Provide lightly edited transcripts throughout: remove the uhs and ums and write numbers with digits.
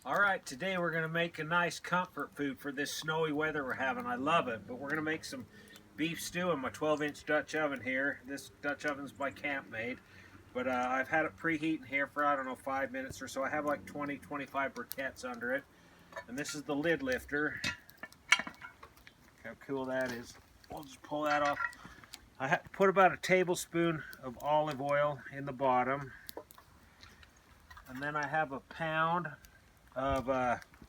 Alright, today we're going to make a nice comfort food for this snowy weather we're having. I love it, but we're going to make some beef stew in my 12-inch Dutch oven here. This Dutch oven's by CampMaid, but I've had it preheating here for, I don't know, 5 minutes or so. I have like 20-25 briquettes under it, and this is the lid lifter. How cool that is. We'll just pull that off. I put about a tablespoon of olive oil in the bottom, and then I have a pound of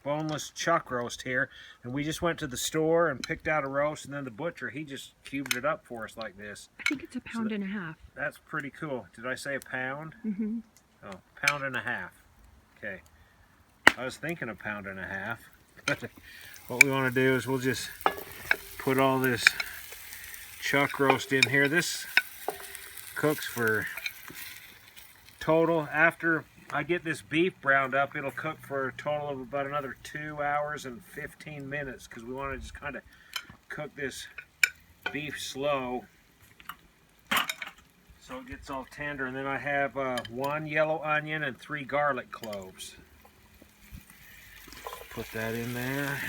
boneless chuck roast here, and we just went to the store and picked out a roast, and then the butcher, he just cubed it up for us like this. I think it's a pound and a half. That's pretty cool. Did I say a pound? Mm-hmm. Oh, pound and a half. Okay. I was thinking a pound and a half. But what we want to do is we'll just put all this chuck roast in here. This cooks for total, after I get this beef browned up, it'll cook for a total of about another 2 hours and 15 minutes because we want to just kind of cook this beef slow so it gets all tender. And then I have 1 yellow onion and 3 garlic cloves. Put that in there.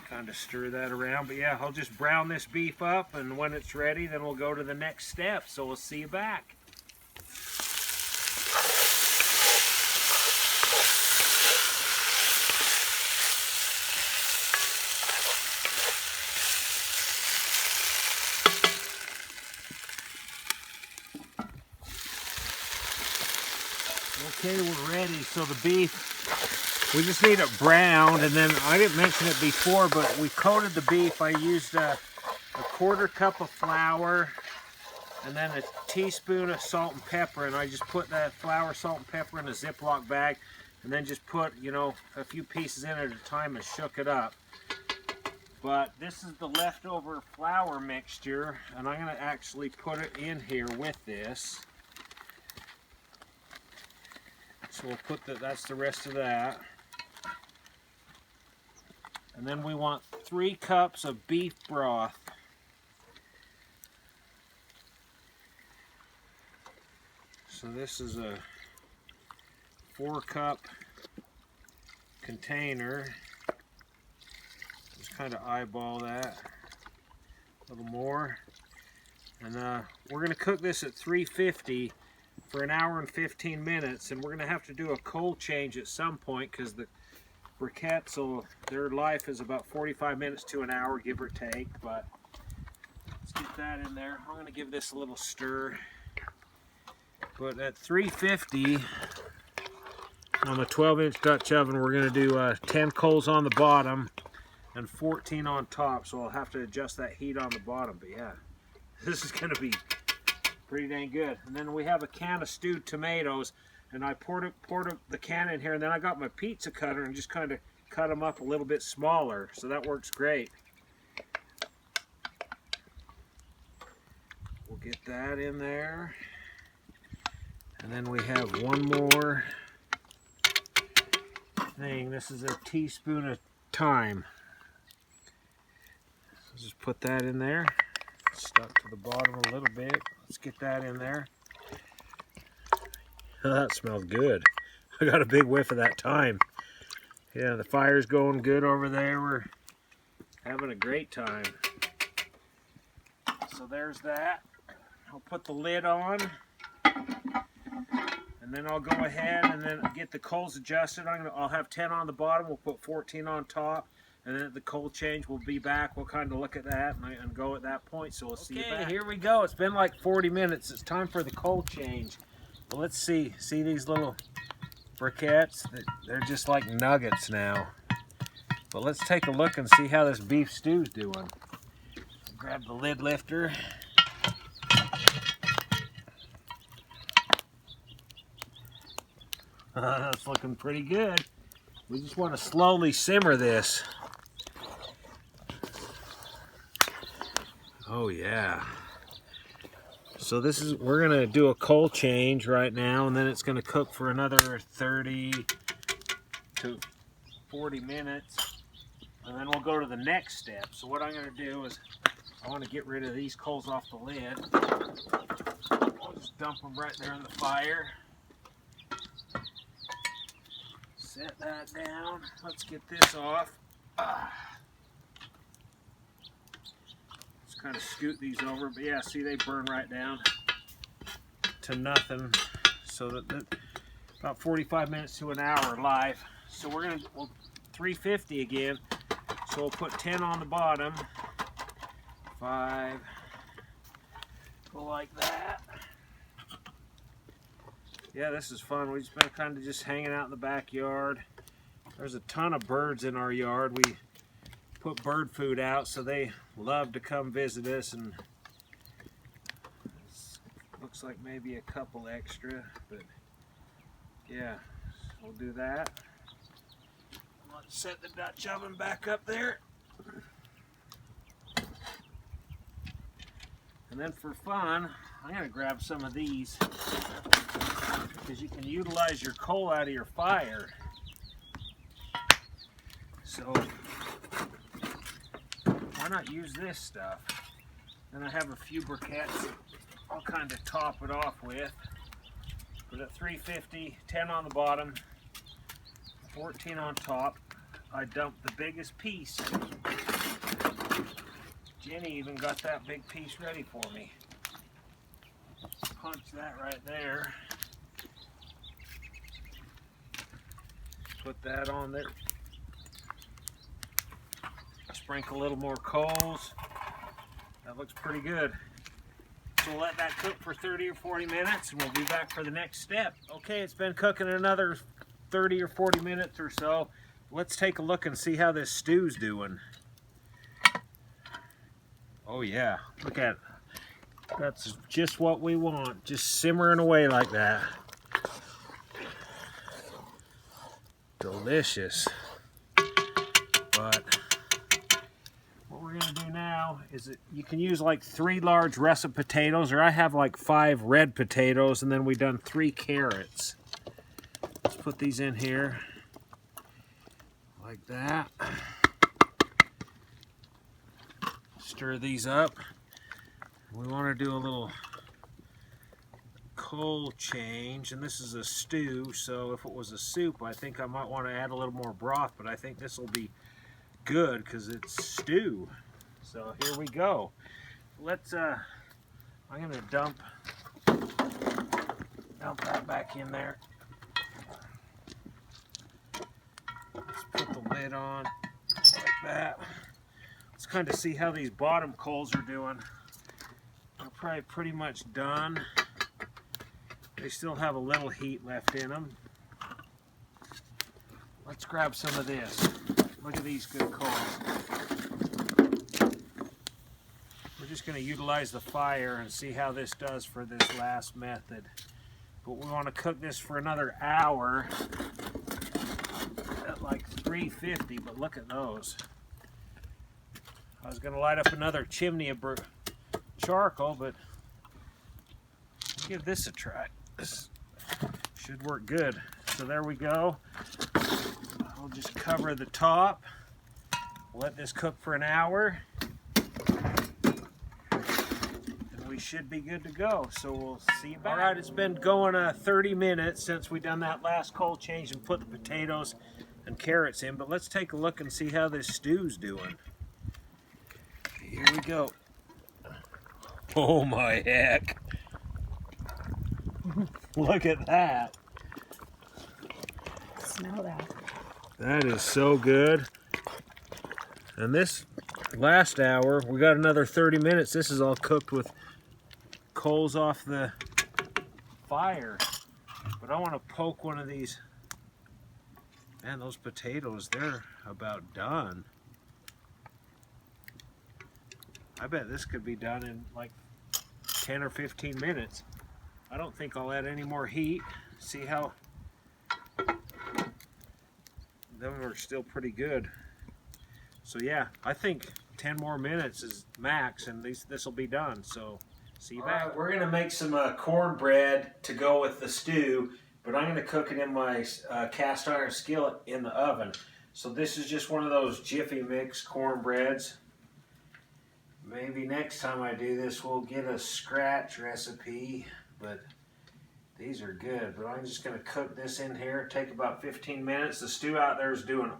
Kind of stir that around, but yeah, I'll just brown this beef up, and when it's ready, then we'll go to the next step. So we'll see you back. Okay, we're ready. So the beef, we just need it browned, and then I didn't mention it before, but we coated the beef. I used a 1/4 cup of flour and then a teaspoon of salt and pepper, and I just put that flour, salt, and pepper in a Ziploc bag, and then just put, you know, a few pieces in at a time and shook it up. But this is the leftover flour mixture, and I'm going to actually put it in here with this. So we'll put that's the rest of that. And then we want 3 cups of beef broth. So this is a 4-cup container. Just kind of eyeball that a little more. And we're going to cook this at 350 for 1 hour and 15 minutes. And we're going to have to do a cold change at some point because the briquettes, their life is about 45 minutes to an hour, give or take. But let's get that in there. I'm going to give this a little stir. But at 350 on the 12-inch Dutch oven, we're going to do 10 coals on the bottom and 14 on top. So I'll have to adjust that heat on the bottom. But yeah, this is going to be pretty dang good. And then we have a can of stewed tomatoes. And I poured the can in here, and then I got my pizza cutter and just kind of cut them up a little bit smaller, so that works great. We'll get that in there. And then we have one more thing. This is a teaspoon of thyme. So just put that in there. Stuck to the bottom a little bit. Let's get that in there. Oh, that smells good. I got a big whiff of that thyme. Yeah, the fire's going good over there. We're having a great time. So there's that. I'll put the lid on. And then I'll go ahead and then get the coals adjusted. I'll have 10 on the bottom. We'll put 14 on top. And then at the cold change, we'll be back. We'll kind of look at that and go at that point. So we'll see you back. Okay, here we go. It's been like 40 minutes. It's time for the cold change. Well, let's see these little briquettes? They're just like nuggets now. But let's take a look and see how this beef stew's doing. Grab the lid lifter. That's looking pretty good. We just want to slowly simmer this. Oh yeah. So we're gonna do a cold change right now, and then it's gonna cook for another 30 to 40 minutes, and then we'll go to the next step. So what I'm gonna do is I want to get rid of these coals off the lid. I'll just dump them right there in the fire. Set that down. Let's get this off. Let's kind of scoot these over, but yeah, see, they burn right down to nothing. So that about 45 minutes to an hour live. So we'll 350 again. So we'll put 10 on the bottom. 5. Go like that. Yeah, this is fun. We've been kind of just hanging out in the backyard. There's a ton of birds in our yard. We put bird food out, so they love to come visit us. And looks like maybe a couple extra, but yeah, we'll do that. Let's set the Dutch oven back up there. And then for fun, I'm going to grab some of these because you can utilize your coal out of your fire. So why not use this stuff? And I have a few briquettes I'll kind of top it off with. Put it at 350, 10 on the bottom, 14 on top. I dumped the biggest piece. Jenny even got that big piece ready for me. Punch that right there. Put that on there. Sprinkle a little more coals. That looks pretty good. So we'll let that cook for 30 or 40 minutes and we'll be back for the next step. Okay, it's been cooking another 30 or 40 minutes or so. Let's take a look and see how this stew's doing. Oh yeah, look at it. That's just what we want, just simmering away like that. Delicious. But what we're gonna do now is you can use like 3 large russet potatoes, or I have like 5 red potatoes, and then we done 3 carrots. Let's put these in here like that. Stir these up. We want to do a little coal change, and this is a stew, so if it was a soup I think I might want to add a little more broth, but I think this will be good because it's stew. So here we go. Let's I'm gonna dump that back in there. Let's put the lid on like that. Let's kind of see how these bottom coals are doing. They're probably pretty much done. They still have a little heat left in them. Let's grab some of this. Look at these good coals. We're just going to utilize the fire and see how this does for this last method. But we want to cook this for another hour at like 350, but look at those. I was going to light up another chimney of charcoal, but we'll give this a try. This should work good. So there we go. I'll just cover the top. Let this cook for an hour. And we should be good to go. So we'll see you back. All right, it's been going 30 minutes since we done that last coal change and put the potatoes and carrots in. But let's take a look and see how this stew's doing. Here we go. Oh my heck. Look at that. Smell that. That is so good. And this last hour, we got another 30 minutes. This is all cooked with coals off the fire. But I want to poke one of these. Man, those potatoes, they're about done. I bet this could be done in like 10 or 15 minutes. I don't think I'll add any more heat. See how them are still pretty good. So yeah, I think 10 more minutes is max and this will be done. So see you back. All right, we're gonna make some cornbread to go with the stew, but I'm gonna cook it in my cast iron skillet in the oven. So this is just one of those Jiffy Mix cornbreads. Maybe next time I do this, we'll get a scratch recipe, but These are good, but I'm just going to cook this in here. Take about 15 minutes. The stew out there is doing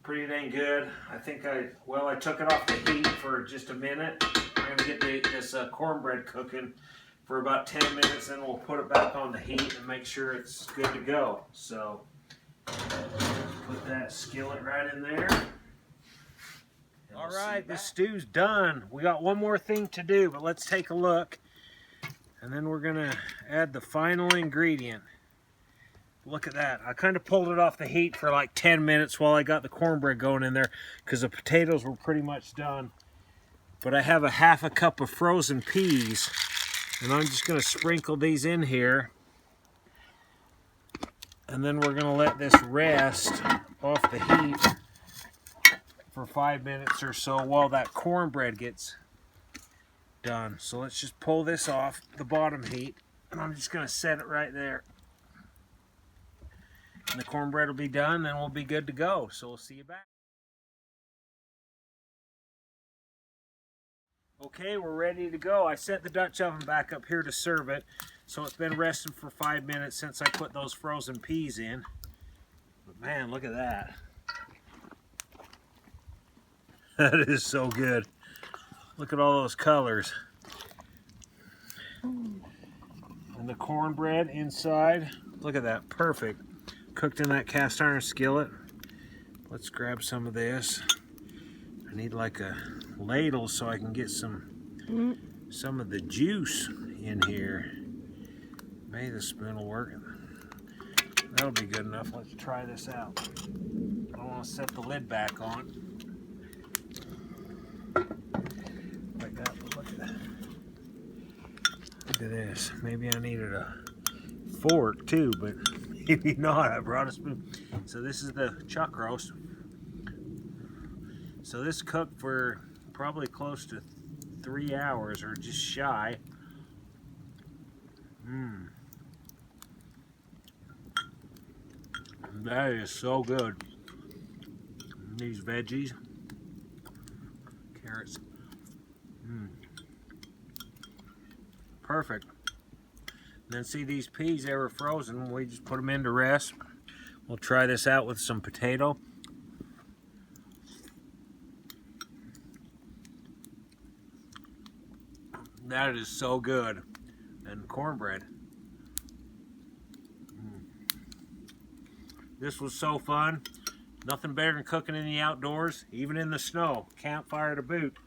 pretty dang good. I think I took it off the heat for just a minute. I'm going to get this cornbread cooking for about 10 minutes, and we'll put it back on the heat and make sure it's good to go. So put that skillet right in there. All right, this stew's done. We got one more thing to do, but let's take a look. And then we're gonna add the final ingredient. Look at that. I kind of pulled it off the heat for like 10 minutes while I got the cornbread going in there because the potatoes were pretty much done. But I have a half a cup of frozen peas, and I'm just gonna sprinkle these in here. And then we're gonna let this rest off the heat for 5 minutes or so while that cornbread gets done. So let's just pull this off the bottom heat, and I'm just going to set it right there. And the cornbread will be done, and we'll be good to go. So we'll see you back. Okay, we're ready to go. I set the Dutch oven back up here to serve it. So it's been resting for 5 minutes since I put those frozen peas in. But man, look at that. That is so good. Look at all those colors. And the cornbread inside. Look at that, perfect. Cooked in that cast iron skillet. Let's grab some of this. I need like a ladle so I can get some of the juice in here. Maybe the spoon will work. That'll be good enough. Let's try this out. I want to set the lid back on. Like that, but look at that. Look at this. Maybe I needed a fork too, but maybe not. I brought a spoon. So this is the chuck roast. So this cooked for probably close to 3 hours or just shy. That is so good. These veggies, carrots. Perfect. And then see these peas, they were frozen. We just put them in to rest. We'll try this out with some potato. That is so good. And cornbread. This was so fun. Nothing better than cooking in the outdoors, even in the snow. Campfire to boot.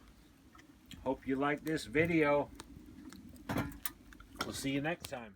Hope you like this video. We'll see you next time.